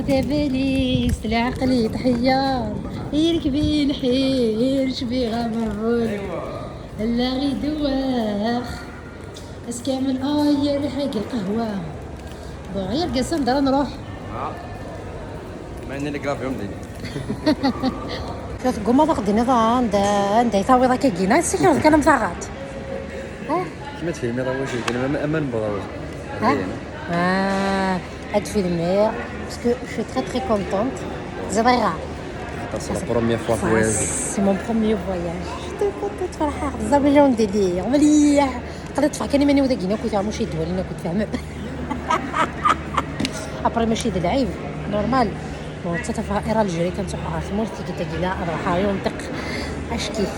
بالي عقلي تحيار يركبي نحير شبي غمرون لا غي دواخ اس كامل يرحق القهوة غير قسم دار نروح ما عندنا كراف يوم ديني كتقوم هذا غدينا عند يثاوي ذاك كينا سيكون كان مصاغات كيما تفهمي راه واش كاين اما نبراوز هاد فيلمي باسكو جو تري تري كونطونت زريغه سي لا بروميير فوا فواياج سي مون بروميير فواياج جو كنت فرحان بزاف مليون ديالي مليح قدرت تفرح كاني ماني وداكينا كنت ماشي دوالينا كنت فاهمه ابري ماشي د العيب نورمال بون تتفرح ايرا الجري كنتوقع مورتي كيتا راح ينطق اش كيف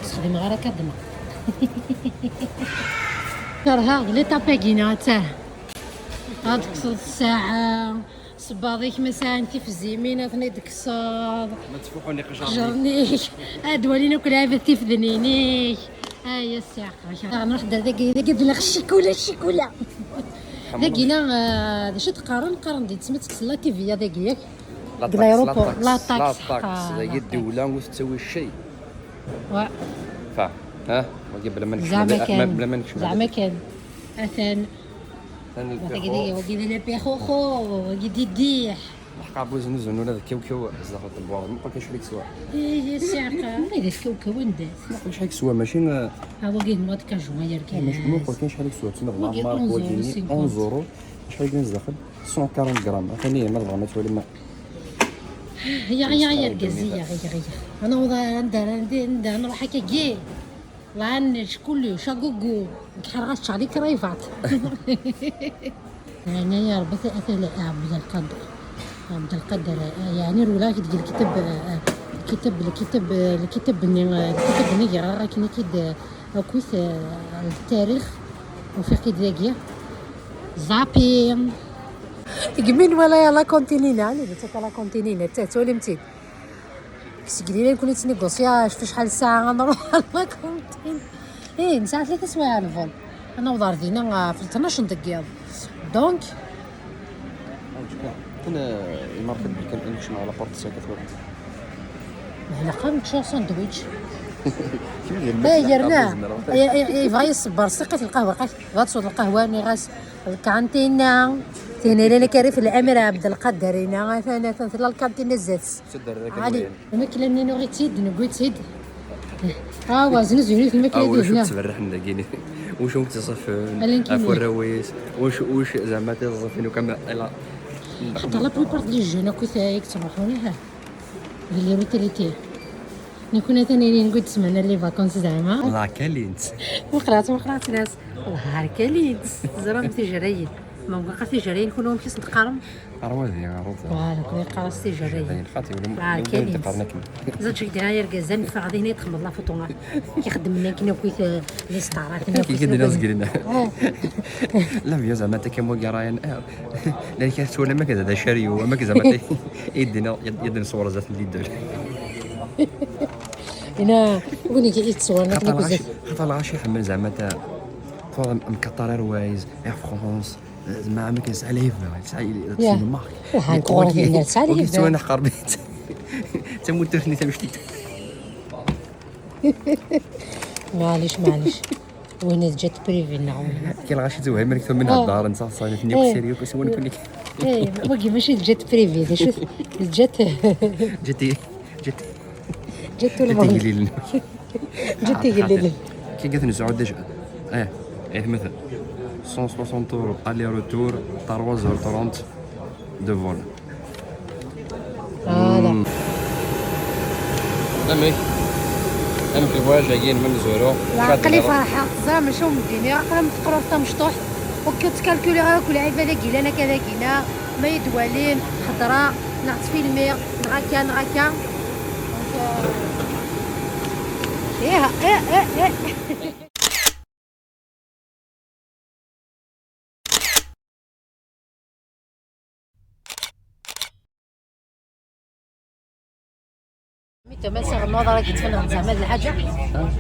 تخدم غير كدنا راه لي طابيكينا تاه هاديك الساعه صباضيك مساء انت في الزيمينه ثني ديك الصاد ما تفوحوني قجرني ادوالينا كلها بثي في ذنينيك يا الساعه نروح داك لنا الشيكولا داكينا شو تقارن دي تسمى تسلا تي في داك ياك لا طاكس هي الدوله وتسوي الشيء ها بلا ما نكشف زعما كان اثان وقيدي لي بيخوخو وقيدي ديح حقا بوزنوزن ولا كيو زعما البوار ما كاينش ليك سوا يا الساعه غير كيو نداس ما كاينش ليك سوا ماشي ها هو قيد مات كجوير كاين ماشي ما كاينش ليك سوا تسمى العمار كواليني 11 يورو شحال كاين داخل 140 غرام ثاني ما الغرامات ولا ما يا قزيه غير انا وضع عندها نروح هكا كي لان شكون شاكوكو كحرغات عليك كريفات يعني يا ربي اثل عبد القدر يعني رولا كتقول الكتاب ني راه كاين كيد كويس التاريخ وفي داكيا زابين تقمين ولا لا كونتينينا اللي درت لا كونتينينا حتى تولي متيد كسكلي لي كنت نيغوسياج في شحال ساعه غنروح لا كونتين نساعد 3 سوايع الفول انا وضار دينا في 12 دقيقه دونك انا الماركت كان نمشي مع لابورت ساكت على قام تشا ساندويتش يرنا يبغى يصبر سقيت القهوه غتصود القهوه ني غاس الكانتينا ثاني لا كاري في الامر عبد القادر هنا ثاني لا الكانتينا زات عادي الماكله ني غير تيد نقول تيد وزن زيني في الماكله ديالنا واش تبرحنا كاين واش تصف عفوا الروايس واش زعما تصفين وكم حتى لا بليبار ديال الجون كنت تروحوني ها اللي روتيليتي نكون ثاني نقول تسمعنا لي فاكونس زعما لا كالينت وقرات ناس والله كالينت زرام تجاريين ما بقى تجاريين كلهم كيس نتقارن اروازي فوالا كل قراص تجاريين خاطي ولا كالينت زاد شي داير كازان فغادي هنا يتخمر لا فوطونه كيخدم لنا كنا كويس لي ستارات كيدير زكرينا لا يا زعما انت كم قراين لا كتولى ما كذا شاريو ما كذا زعما يدنا صور ذات اللي دار هنا ولي كيتصورنا كنا بزاف حتى الغاشي حمل زعما تا مكطر روايز يا فرونس زعما ما كاين ساليف ساليف المارك هانكور ديال ساليف وانا قربت تموترني تمشيت معليش وين جات بريفي نعم كاين الغاشي توهم لك منها الدار انت صايفني بسيريو كنسول لك باقي ماشي جات بريفي شوف جات تقليل تقليل كي قالت نزعوا ديجا مثلا 160 يورو الي روتور 3 دو فول هذا انا في الفواياج جايين من زورو عقلي فرحه زعما شو مديني عقلي مفكر حتى مشطوح وكنت كالكولي غير كل عيبه كينا كذا كينا ما يدوالين خضراء نعت فيلمي نغاكا كمان سيغ النوضه راكي تفنن زعما هاد الحاجه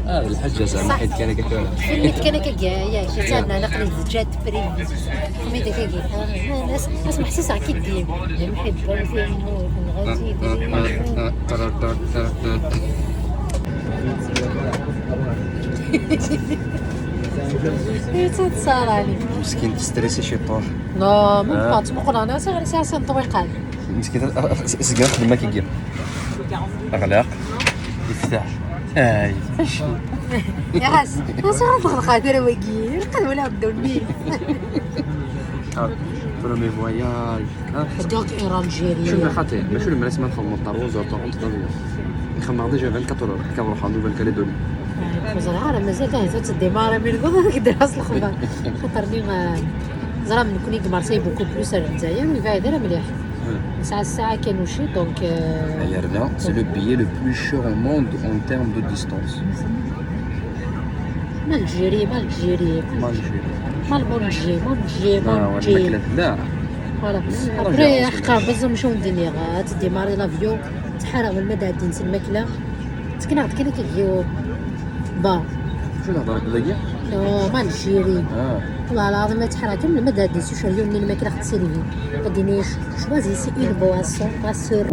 الحجه زعما حيت كان كتقول فيلميت كان كاع شي تاعنا نقلي زجات بريم حميده كاكي ناس محسوسه كي دير محبه فيلم غادي تصار عليك مسكين تستريسي شي طوح لا ما تبقى انا غير ساعه طويقان مسكين سكر خدمه كي اغلاق يفتح هاي يا حاس اش غنطلق هذا واقيل نقدر ولا بدوني برومي فواياج دونك ايرانجيري شنو خاطر ماشي لما نسمع نخمم طاروز ولا طونط طابيا نخمم ديجا 24 اور كنروح نوفل كاليدوني زرا مازال تاع تديمار من قبل كدير راس الخبر خاطرني زرا من كوني مارسي بوكو بلوس على الجزائر ويفايد راه مليح الساعه كانوا شي دونك D'ailleurs, c'est le billet le plus cher au monde en termes de distance. مالجيري الماكلة لا فوالا ابري حقا بزاف نمشيو ندينيغا تديماري لافيو تحرق من مدى عاد نسى الماكله تكنا كيجيو با شنو نهضر دقيقة؟ مالجيري والله العظيم ما تحرق من مدى عاد نسى شريو من الماكله خد سيرفي غادي شوازي سي اون بواسون ما سور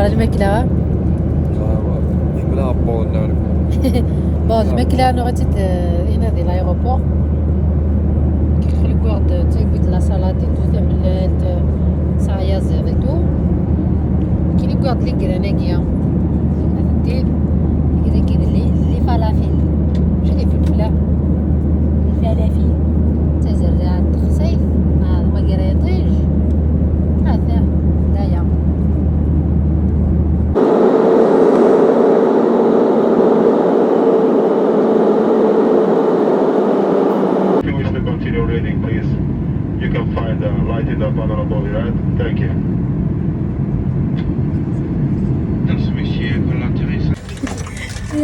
الماكله لا بون الماكله انا غادي هنا ديال الايروبور كيخلي كورد تايبود لا سالاد تو تعمل صايا زير اي تو كاين كورد لي كراناكيا دير كيدير لي فلافل ماشي لي فلفله الفلافل تزرع التخصيف هذا ما قريطيش هذا دايا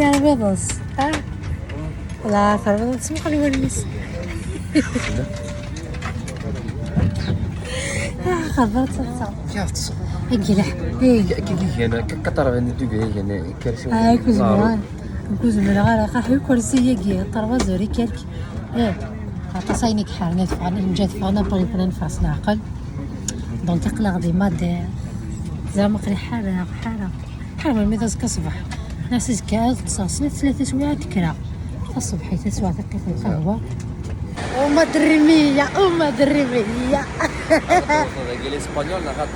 يا بيضس ها لا فرض تسمح لي وليس خبرت صح شافت انجلح كي انا كطرب عندي دوغي يعني كرسي كوز من غير قحوي كرسي يجي طروا زوري كلك تصاينك حارنا فعلا نجات فعلا بغيت نفاس العقل دونك قلق ديما زعما قري حاره من ميدا الصباح ناس زكاة تصاصني 3 سوايع تكرا الصبح 3 سوايع تقيت القهوة وما درمية قال اسبانيول نغاد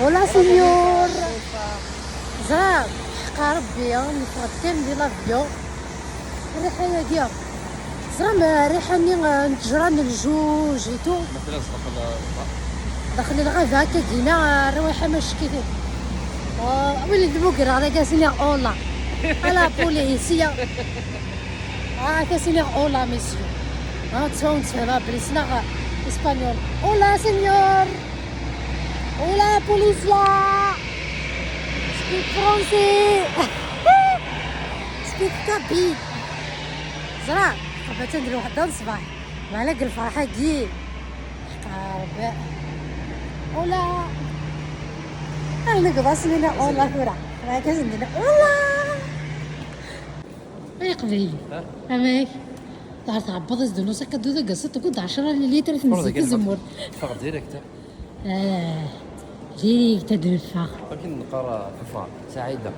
هولا سينيور زعما حقا ربي نفرض كان ديال لافيون الريحة هادية زعما ريحة نتجران الجوج ايتو داخل الغابة هكا كاينة روايحة ماشي كيفاش ولد بوكر على كاسينيا اولا على بوليسيا كاسينيا اولا مسيو تسمعوا نتفهمها بالسنا اسبانيول اولا سينيور اولا بوليسيا سبيك فرونسي سبيك كابي زرا بغيت ندير وحده الصباح مالك الفرحة كي ربي اولا انا قبصني اولا كورا ما كازندنا اولا اي قبيلي اماك تعرف تعبط الزنو سكت دوده قصت كنت 10 لتر في نزيك الزمور فقط ديريكت ديريكت دلفا ولكن نقرا فا سعيده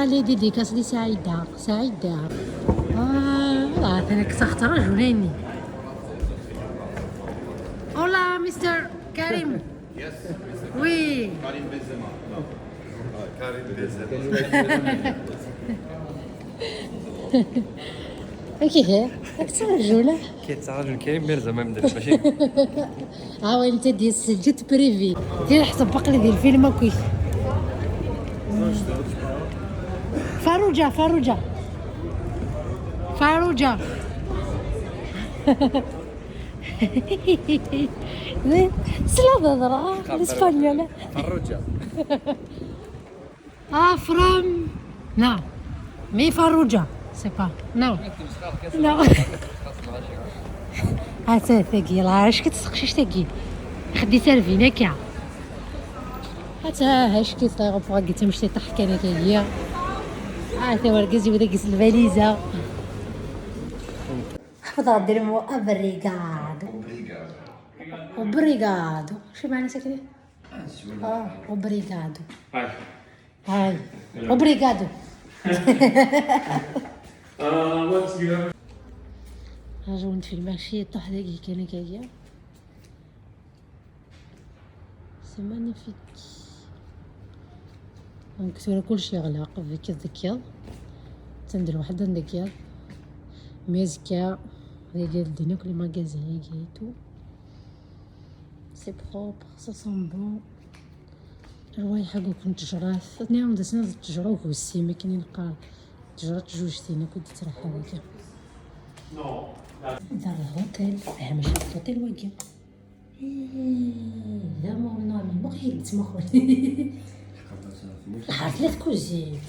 لي ديديكاس لي سعيده والله انا كنت اختار رجليني اولا مستر كريم Yes, وي Karim Benzema. No. Karim Benzema. كيفاه اكثر رجوله كيتسع رجل كريم بنزيما مدرب ماشي وين انت ديال السجت بريفي ديال حسب باقي ديال الفيلم كويس فاروجا سلا هضره الاسبانيول. فروجة. فرام نو مي فروجة سي با نو نو. ثاقي الله اش كتسقشيش ثاقي خديتها لفينا كاع هاش كي صايغ بوغ قلت مشيت طاح كان كايا تا ورقزي ودا قيس الفاليزه حفظ دير مو ابريغادو اوبريغادو شو معنى ساكنه اوبريغادو هاي اوبريغادو. راجعون في الماشي طاح داكي كان كايا سي مانيفيك. دونك كلشي غلاق فيك الذكيال تندير وحده ندكيال ميزكا ديال دينا كل ماغازين كيتو سي بروبر سا سون بون. روايح هكا كنت جراث نعم دسنا تجرو كوسي ما كاينين قال تجرات جوج تينا كنت تريح هكا دار الهوتيل ماشي الهوتيل واقع لا مو نورمال مو غير تمخول عرفت لا كوزيت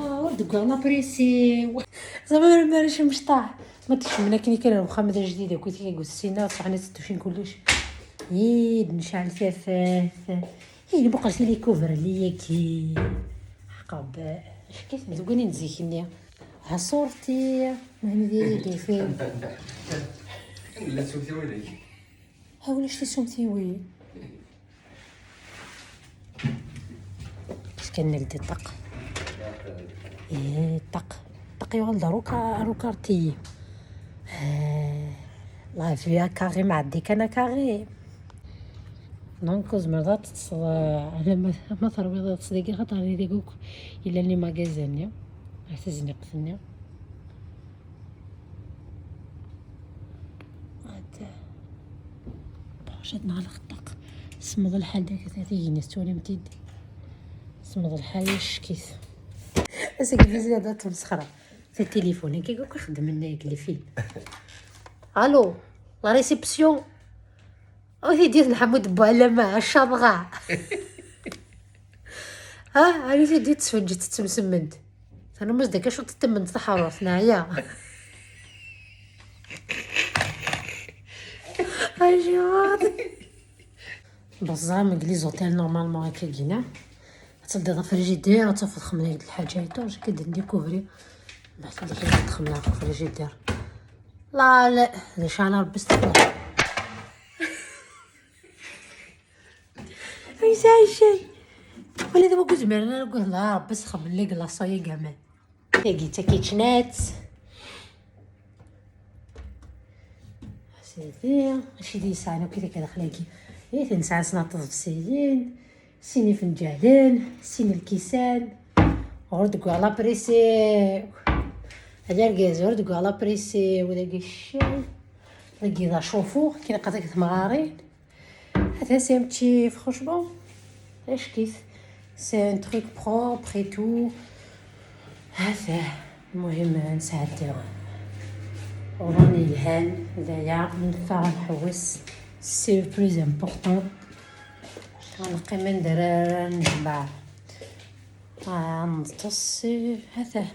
ورد كاع لابريسي زعما ما رانيش مشطاح ما تشمنا كاين كاين مخمده جديده كنت كنقول السينا صحنا تدوشين كلش نشعل فافات بقى لي كوفر ليا كي عقب اش كيسميتو كاني نزيكني ها صورتي معني ديالي فين لا سوتي وينك ها ولا شتي سمتي وين اش كان نقدي الطق طق يغلد روكارتي لا فيها كاغي معدي كان كاغي دونك زمرات على ما ترويضات صديقي خاطر ديكوك الا لي ماغازانيا اعتزني قفلني هذا شدنا على الخطاق سمض الحال داك تاتيني نستولي متيدي سمض الحال شكيت اسك بزياده تمسخره في التليفون كيقولك نخدم لنا يقلي فيلم الو لا ريسبسيون ديال محمود بوعلامة الشابغة هاني في ديت تسفنجت تمسمنت انا مش داك شو تتمنت تحرص نايا هاي جواد بزام انجليز اوتيل نورمالمون هكا كينا تبدا في الفريجيدير وتفضخم لي هاد الحاجات واش كدير ديكوفري بعد ديك تدخل لها في الفريجيدير لا هذا شعله لبست شيء ولا دابا قلت انا نقول لا ربي سخم لي كلاصايه كاع لقيت كيتشنات سيدي ماشي دي ساعه كي كدخلاكي تنسى نطف السيدين سيني فنجالين سيني الكيسان وردكو على بريسي هذا الكاز وردكو على بريسي وداك الشاي لقي ذا شوفو كي لقيتك تمغارين هذا سي متي فرانشمون اش كيف سي ان تروك بروبر اي تو هذا المهم نساعد وراني الهان هدايا نفع نحوس سي بلوز امبورطون غنلقي من درارة نجمع نطس هذا